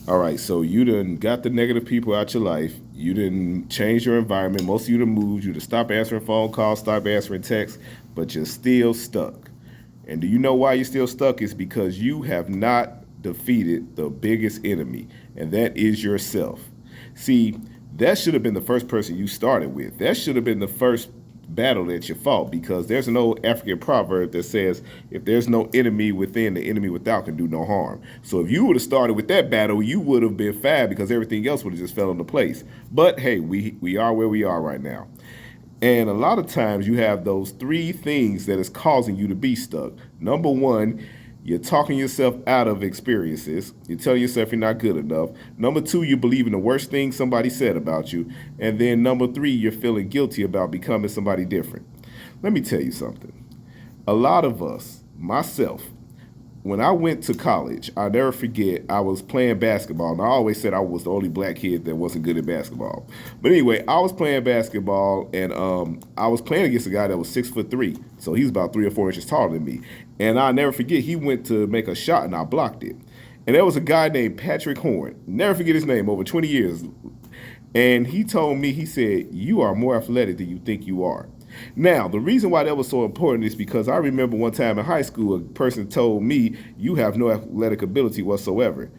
All right, so you done got the negative people out your life. You didn't change your environment. Most of you done moved. You to stop answering phone calls, stop answering texts, but you're still stuck. And do you know why you're still stuck? It's because you have not defeated the biggest enemy, and that is yourself. See, that should have been the first person you started with. That should have been the first battle that you fought, because there's an old African proverb that says, if there's no enemy within, the enemy without can do no harm. So if you would have started with that battle, you would have been fine, because everything else would have just fell into place. But hey, we are where we are right now. And a lot of times you have those three things that is causing you to be stuck. Number one, you're talking yourself out of experiences. You're telling yourself you're not good enough. Number two, you believe in the worst thing somebody said about you. And then number three, you're feeling guilty about becoming somebody different. Let me tell you something. A lot of us, myself, when I went to college, I'll never forget, I was playing basketball. And I always said I was the only black kid that wasn't good at basketball. But anyway, I was playing basketball, and I was playing against a guy that was 6'3". So he's about 3 or 4 inches taller than me. And I'll never forget, he went to make a shot and I blocked it. And there was a guy named Patrick Horn. Never forget his name, over 20 years. And he told me, he said, "You are more athletic than you think you are." Now, the reason why that was so important is because I remember one time in high school, a person told me, "You have no athletic ability whatsoever."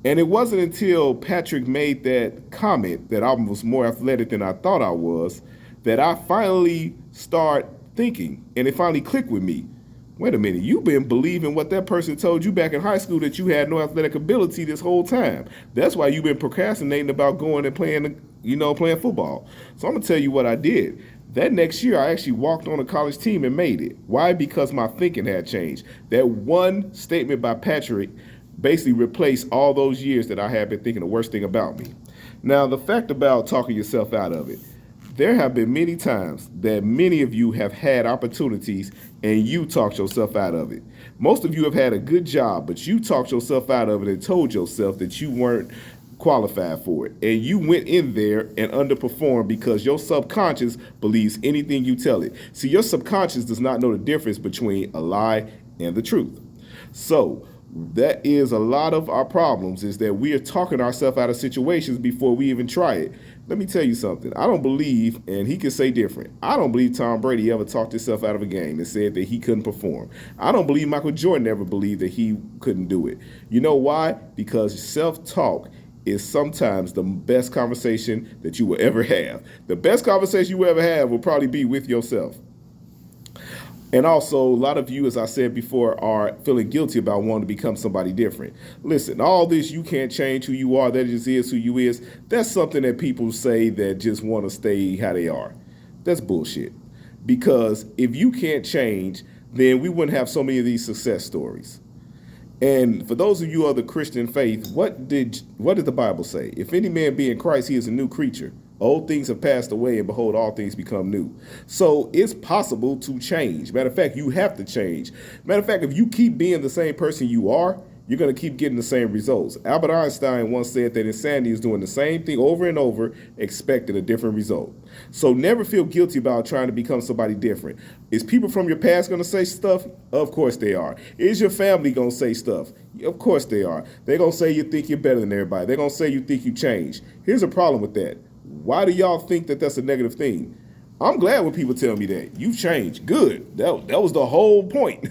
And it wasn't until Patrick made that comment that I was more athletic than I thought I was, that I finally start thinking, and it finally clicked with me. Wait a minute, you've been believing what that person told you back in high school, that you had no athletic ability this whole time. That's why you've been procrastinating about going and playing, playing football. So I'm gonna tell you what I did. That next year, I actually walked on a college team and made it. Why? Because my thinking had changed. That one statement by Patrick basically replaced all those years that I had been thinking the worst thing about me. Now, the fact about talking yourself out of it, there have been many times that many of you have had opportunities and you talked yourself out of it. Most of you have had a good job, but you talked yourself out of it and told yourself that you weren't qualified for it. And you went in there and underperformed because your subconscious believes anything you tell it. See, your subconscious does not know the difference between a lie and the truth. So that is a lot of our problems, is that we are talking ourselves out of situations before we even try it. Let me tell you something. I don't believe, and he can say different, I don't believe Tom Brady ever talked himself out of a game and said that he couldn't perform. I don't believe Michael Jordan ever believed that he couldn't do it. You know why? Because self-talk is sometimes the best conversation that you will ever have. The best conversation you will ever have will probably be with yourself. And also, a lot of you, as I said before, are feeling guilty about wanting to become somebody different. Listen, all this, you can't change who you are, that just is who you is, that's something that people say that just want to stay how they are. That's bullshit. Because if you can't change, then we wouldn't have so many of these success stories. And for those of you of the Christian faith, what did the Bible say? If any man be in Christ, he is a new creature. Old things have passed away, and behold, all things become new. So it's possible to change. Matter of fact, you have to change. Matter of fact, if you keep being the same person you are, you're going to keep getting the same results. Albert Einstein once said that insanity is doing the same thing over and over, expecting a different result. So never feel guilty about trying to become somebody different. Is people from your past going to say stuff? Of course they are. Is your family going to say stuff? Of course they are. They're going to say you think you're better than everybody. They're going to say you think you changed. Here's a problem with that. Why do y'all think that that's a negative thing? I'm glad when people tell me that. You've changed. Good. That was the whole point.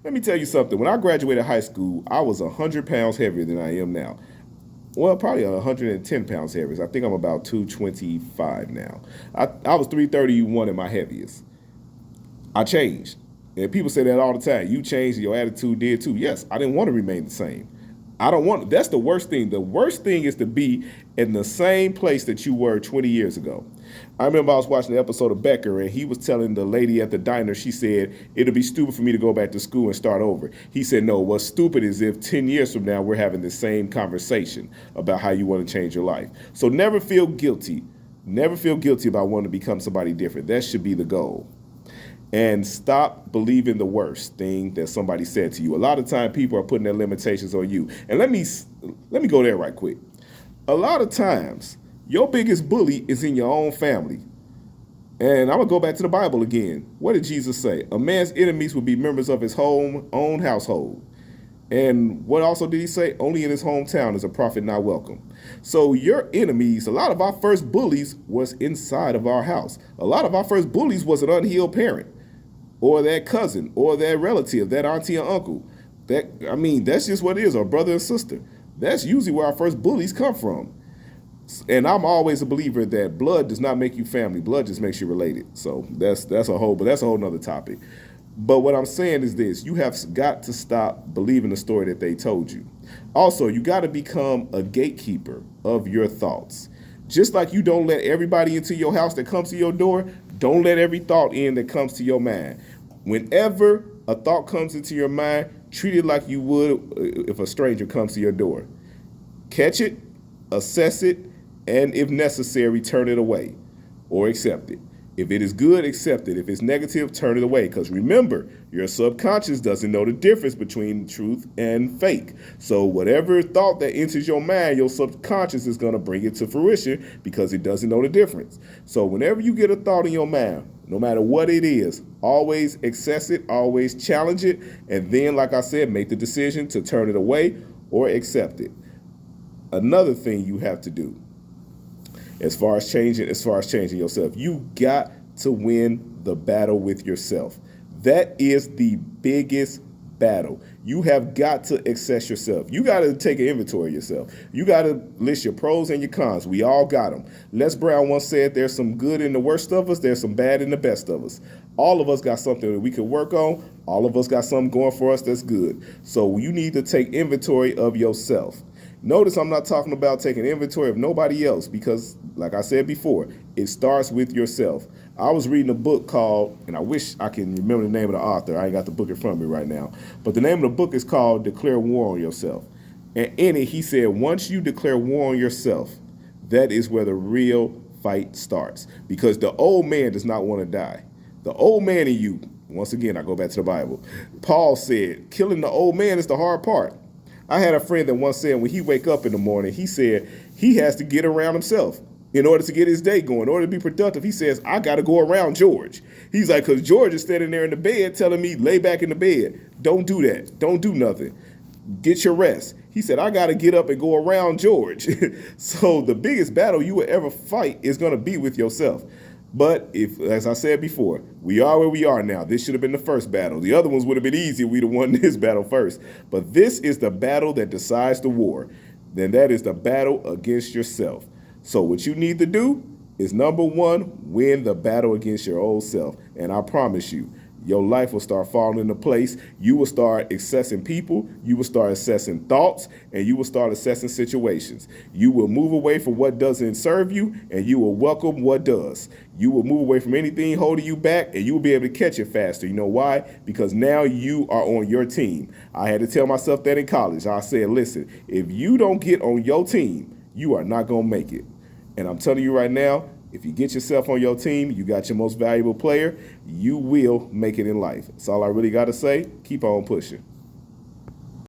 Let me tell you something. When I graduated high school, I was 100 pounds heavier than I am now. Well, probably 110 pounds heavier. I think I'm about 225 now. I was 331 at my heaviest. I changed. And people say that all the time. You changed, your attitude did too. Yes, I didn't want to remain the same. I don't want, that's the worst thing. The worst thing is to be in the same place that you were 20 years ago. I remember I was watching the episode of Becker, and he was telling the lady at the diner, she said, it'll be stupid for me to go back to school and start over. He said, no, what's stupid is if 10 years from now, we're having the same conversation about how you want to change your life. So never feel guilty. Never feel guilty about wanting to become somebody different. That should be the goal. And stop believing the worst thing that somebody said to you. A lot of time people are putting their limitations on you. And let me go there right quick. A lot of times, your biggest bully is in your own family. And I'm going to go back to the Bible again. What did Jesus say? A man's enemies will be members of his own household. And what also did he say? Only in his hometown is a prophet not welcome. So your enemies, a lot of our first bullies was inside of our house. A lot of our first bullies was an unhealed parent or that cousin or that relative, that auntie or uncle. That's just what it is, or brother and sister. That's usually where our first bullies come from. And I'm always a believer that blood does not make you family. Blood just makes you related. So that's a whole nother topic. But what I'm saying is this: you have got to stop believing the story that they told you. Also, you got to become a gatekeeper of your thoughts. Just like you don't let everybody into your house that comes to your door, don't let every thought in that comes to your mind. Whenever a thought comes into your mind, treat it like you would if a stranger comes to your door. Catch it, assess it, and if necessary, turn it away or accept it. If it is good, accept it. If it's negative, turn it away. Because remember, your subconscious doesn't know the difference between truth and fake. So whatever thought that enters your mind, your subconscious is going to bring it to fruition because it doesn't know the difference. So whenever you get a thought in your mind, no matter what it is, always access it, always challenge it, and then, like I said, make the decision to turn it away or accept it. Another thing you have to do, as far as changing yourself, you got to win the battle with yourself. That is the biggest battle. You have got to assess yourself. You got to take an inventory of yourself. You got to list your pros and your cons. We all got them. Les Brown once said, there's some good in the worst of us, there's some bad in the best of us. All of us got something that we could work on. All of us got something going for us that's good. So you need to take inventory of yourself. Notice I'm not talking about taking inventory of nobody else because, like I said before, it starts with yourself. I was reading a book called, and I wish I can remember the name of the author. I ain't got the book in front of me right now. But the name of the book is called Declare War on Yourself. And in it, he said, once you declare war on yourself, that is where the real fight starts. Because the old man does not want to die. The old man in you, once again, I go back to the Bible. Paul said, killing the old man is the hard part. I had a friend that once said when he wake up in the morning, he said he has to get around himself in order to get his day going, in order to be productive. He says, I got to go around George. He's like, because George is standing there in the bed telling me, lay back in the bed. Don't do that. Don't do nothing. Get your rest. He said, I got to get up and go around George. So the biggest battle you will ever fight is going to be with yourself. But if, as I said before, we are where we are now. This should have been the first battle. The other ones would have been easy if we'd have won this battle first. But this is the battle that decides the war. Then that is the battle against yourself. So what you need to do is, number one, win the battle against your old self. And I promise you, your life will start falling into place. You will start assessing people. You will start assessing thoughts, and you will start assessing situations. You will move away from what doesn't serve you, and you will welcome what does. You will move away from anything holding you back, and you will be able to catch it faster. You know why? Because now you are on your team. I had to tell myself that in college. I said, listen, if you don't get on your team, you are not going to make it. And I'm telling you right now, if you get yourself on your team, you got your most valuable player, you will make it in life. That's all I really got to say. Keep on pushing.